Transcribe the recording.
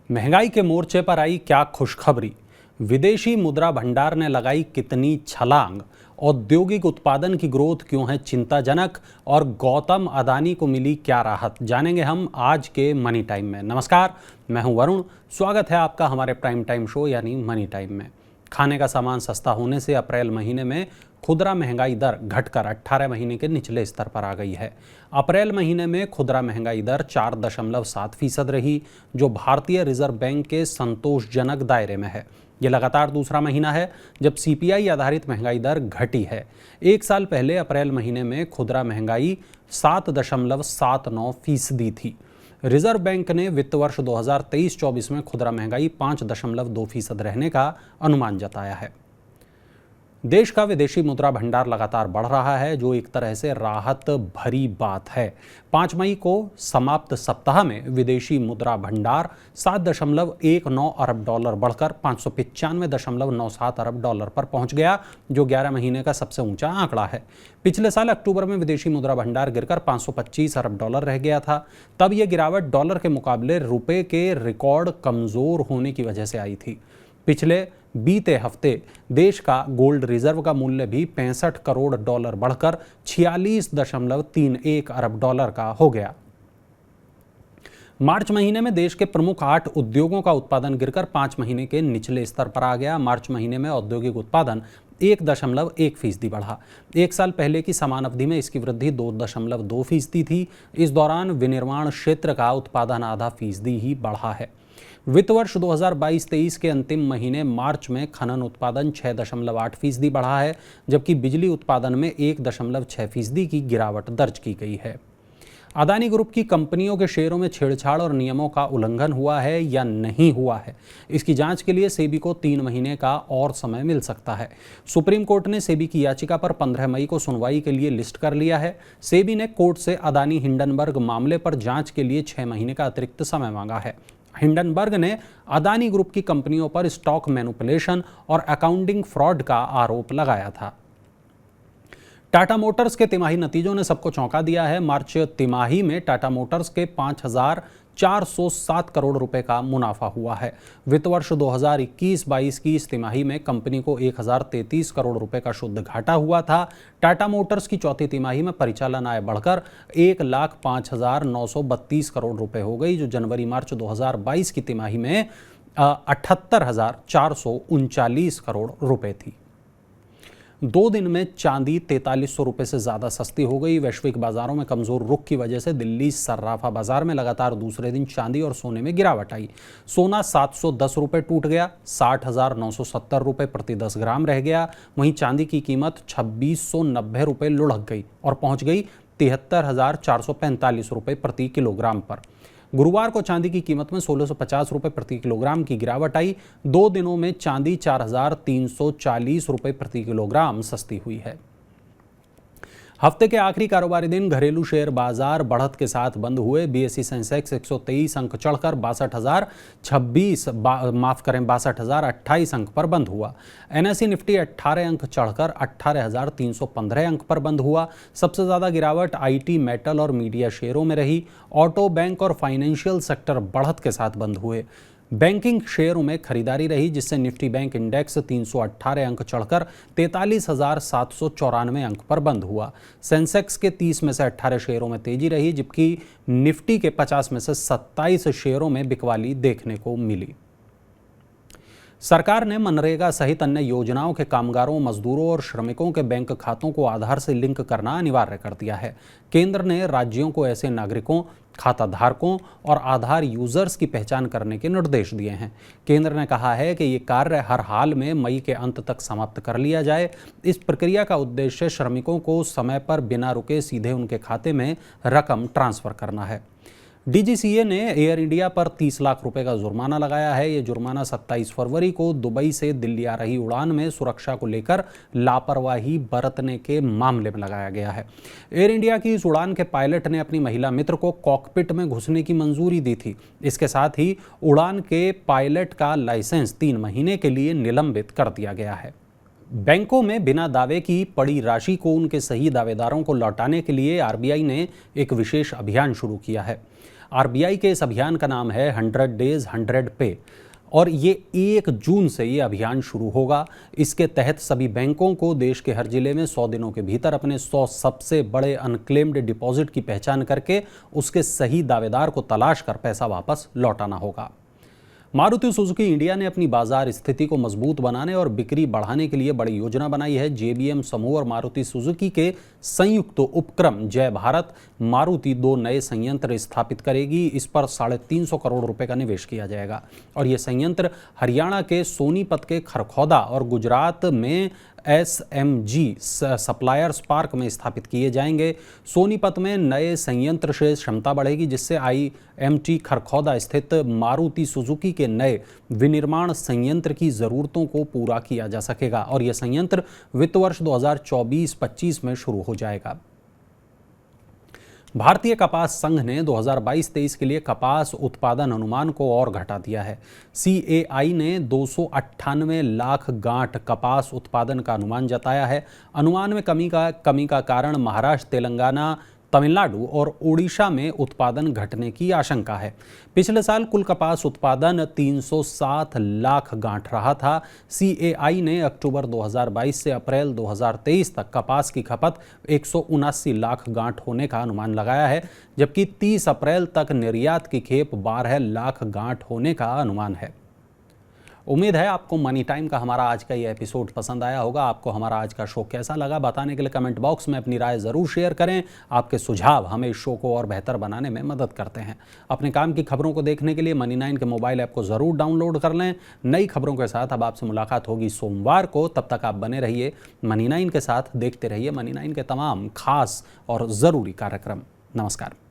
महंगाई के मोर्चे पर आई क्या खुशखबरी। विदेशी मुद्रा भंडार ने लगाई कितनी छलांग। औद्योगिक उत्पादन की ग्रोथ क्यों है चिंताजनक और गौतम अदानी को मिली क्या राहत, जानेंगे हम आज के मनी टाइम में। नमस्कार, मैं हूं वरुण। स्वागत है आपका हमारे प्राइम टाइम शो यानी मनी टाइम में। खाने का सामान सस्ता होने से अप्रैल महीने में खुदरा महंगाई दर घटकर 18 महीने के निचले स्तर पर आ गई है। अप्रैल महीने में खुदरा महंगाई दर 4.7% रही, जो भारतीय रिजर्व बैंक के संतोषजनक दायरे में है। ये लगातार दूसरा महीना है जब सीपीआई आधारित महंगाई दर घटी है। एक साल पहले अप्रैल महीने में खुदरा महंगाई 7.79% थी। रिजर्व बैंक ने वित्त वर्ष 2023-24 में खुदरा महंगाई 5.2% रहने का अनुमान जताया है। देश का विदेशी मुद्रा भंडार लगातार बढ़ रहा है, जो एक तरह से राहत भरी बात है। 5 मई को समाप्त सप्ताह में विदेशी मुद्रा भंडार 7.19 अरब डॉलर बढ़कर 595.97 अरब डॉलर पर पहुंच गया, जो 11 महीने का सबसे ऊंचा आंकड़ा है। पिछले साल अक्टूबर में विदेशी मुद्रा भंडार गिरकर 525 अरब डॉलर रह गया था। तब यह गिरावट डॉलर के मुकाबले रुपए के रिकॉर्ड कमजोर होने की वजह से आई थी। पिछले बीते हफ्ते देश का गोल्ड रिजर्व का मूल्य भी 65 करोड़ डॉलर बढ़कर 46.31 अरब डॉलर का हो गया। मार्च महीने में देश के प्रमुख 8 उद्योगों का उत्पादन गिरकर 5 महीने के निचले स्तर पर आ गया। मार्च महीने में औद्योगिक उत्पादन 1.1% बढ़ा। एक साल पहले की समान अवधि में इसकी वृद्धि 2.2% थी। इस दौरान विनिर्माण क्षेत्र का उत्पादन आधा फीसदी ही बढ़ा है। वित्त वर्ष 2022-23 के अंतिम महीने मार्च में खनन उत्पादन 6.8% बढ़ा है, जबकि बिजली उत्पादन में 1.6% की गिरावट दर्ज की गई है। अदानी ग्रुप की कंपनियों के शेयरों में छेड़छाड़ और नियमों का उल्लंघन हुआ है या नहीं हुआ है, इसकी जांच के लिए सेबी को 3 महीने का और समय मिल सकता है। सुप्रीम कोर्ट ने सेबी की याचिका पर 15 मई को सुनवाई के लिए लिस्ट कर लिया है। सेबी ने कोर्ट से अदानी हिंडनबर्ग मामले पर जांच के लिए 6 महीने का अतिरिक्त समय मांगा है। हिंडनबर्ग ने अदानी ग्रुप की कंपनियों पर स्टॉक मैनिपुलेशन और अकाउंटिंग फ्रॉड का आरोप लगाया था। टाटा मोटर्स के तिमाही नतीजों ने सबको चौंका दिया है। मार्च तिमाही में टाटा मोटर्स के 5,407 करोड़ रुपए का मुनाफा हुआ है। वित्त वर्ष 2021-22 की इस तिमाही में कंपनी को 1,033 करोड़ रुपए का शुद्ध घाटा हुआ था। टाटा मोटर्स की चौथी तिमाही में परिचालन आय बढ़कर 1,05,932 करोड़ रुपए हो गई, जो जनवरी मार्च 2022 की तिमाही में 78,439 करोड़ रुपए थी। 2 दिन में चांदी 4300 रुपये से ज़्यादा सस्ती हो गई। वैश्विक बाजारों में कमज़ोर रुख की वजह से दिल्ली सर्राफा बाजार में लगातार दूसरे दिन चांदी और सोने में गिरावट आई। सोना 710 रुपये टूट गया, 60,970 रुपये प्रति 10 ग्राम रह गया। वहीं चांदी की कीमत 2690 रुपये लुढ़क गई और पहुँच गई 73,445 रुपये प्रति किलोग्राम पर। गुरुवार को चांदी की कीमत में 1650 रुपये प्रति किलोग्राम की गिरावट आई। 2 दिनों में चांदी 4340 रुपये प्रति किलोग्राम सस्ती हुई है। हफ्ते के आखिरी कारोबारी दिन घरेलू शेयर बाजार बढ़त के साथ बंद हुए। बीएसई सेंसेक्स 123 अंक चढ़कर 62,028 अंक पर बंद हुआ। एनएसई निफ्टी 18 अंक चढ़कर 18,315 अंक पर बंद हुआ। सबसे ज़्यादा गिरावट आईटी, मेटल और मीडिया शेयरों में रही। ऑटो, बैंक और फाइनेंशियल सेक्टर बढ़त के साथ बंद हुए। बैंकिंग शेयरों में खरीदारी रही, जिससे निफ्टी बैंक इंडेक्स 318 अंक चढ़कर 43,794 अंक पर बंद हुआ। सेंसेक्स के 30 में से 18 शेयरों में तेजी रही, जबकि निफ्टी के 50 में से 27 शेयरों में बिकवाली देखने को मिली। सरकार ने मनरेगा सहित अन्य योजनाओं के कामगारों, मजदूरों और श्रमिकों के बैंक खातों को आधार से लिंक करना अनिवार्य कर दिया है। केंद्र ने राज्यों को ऐसे नागरिकों, खाता धारकों और आधार यूजर्स की पहचान करने के निर्देश दिए हैं। केंद्र ने कहा है कि ये कार्य हर हाल में मई के अंत तक समाप्त कर लिया जाए। इस प्रक्रिया का उद्देश्य श्रमिकों को समय पर बिना रुके सीधे उनके खाते में रकम ट्रांसफर करना है। डीजीसीए ने एयर इंडिया पर 30 लाख रुपए का जुर्माना लगाया है। ये जुर्माना 27 फरवरी को दुबई से दिल्ली आ रही उड़ान में सुरक्षा को लेकर लापरवाही बरतने के मामले में लगाया गया है। एयर इंडिया की इस उड़ान के पायलट ने अपनी महिला मित्र को कॉकपिट में घुसने की मंजूरी दी थी। इसके साथ ही उड़ान के पायलट का लाइसेंस 3 महीने के लिए निलंबित कर दिया गया है। बैंकों में बिना दावे की पड़ी राशि को उनके सही दावेदारों को लौटाने के लिए आरबीआई ने एक विशेष अभियान शुरू किया है। आरबीआई के इस अभियान का नाम है 100 डेज 100 पे और ये 1 जून से ये अभियान शुरू होगा। इसके तहत सभी बैंकों को देश के हर जिले में 100 दिनों के भीतर अपने 100 सबसे बड़े अनक्लेम्ड डिपॉजिट की पहचान करके उसके सही दावेदार को तलाश कर पैसा वापस लौटाना होगा। मारुति सुजुकी इंडिया ने अपनी बाजार स्थिति को मजबूत बनाने और बिक्री बढ़ाने के लिए बड़ी योजना बनाई है। जेबीएम समूह और मारुति सुजुकी के संयुक्त उपक्रम जय भारत मारुति 2 नए संयंत्र स्थापित करेगी। इस पर 350 करोड़ रुपए का निवेश किया जाएगा और ये संयंत्र हरियाणा के सोनीपत के खरखौदा और गुजरात में SMG सप्लायर्स पार्क में स्थापित किए जाएंगे। सोनीपत में नए संयंत्र से क्षमता बढ़ेगी, जिससे IMT खरखौदा स्थित मारुति सुजुकी के नए विनिर्माण संयंत्र की ज़रूरतों को पूरा किया जा सकेगा और यह संयंत्र वित्त वर्ष 2024-25 में शुरू हो जाएगा। भारतीय कपास संघ ने 2022-23 के लिए कपास उत्पादन अनुमान को और घटा दिया है। CAI ने 298 लाख गांठ कपास उत्पादन का अनुमान जताया है। अनुमान में कमी का कारण महाराष्ट्र, तेलंगाना, तमिलनाडु और ओडिशा में उत्पादन घटने की आशंका है। पिछले साल कुल कपास उत्पादन 307 लाख गांठ रहा था। CAI ने अक्टूबर 2022 से अप्रैल 2023 तक कपास की खपत 179 लाख गांठ होने का अनुमान लगाया है, जबकि 30 अप्रैल तक निर्यात की खेप 12 लाख गांठ होने का अनुमान है। उम्मीद है आपको मनी टाइम का हमारा आज का ये एपिसोड पसंद आया होगा। आपको हमारा आज का शो कैसा लगा बताने के लिए कमेंट बॉक्स में अपनी राय ज़रूर शेयर करें। आपके सुझाव हमें इस शो को और बेहतर बनाने में मदद करते हैं। अपने काम की खबरों को देखने के लिए मनी 9 के मोबाइल ऐप को ज़रूर डाउनलोड कर लें। नई खबरों के साथ अब आपसे मुलाकात होगी सोमवार को। तब तक आप बने रहिए मनी 9 के साथ, देखते रहिए मनी 9 के तमाम खास और ज़रूरी कार्यक्रम। नमस्कार।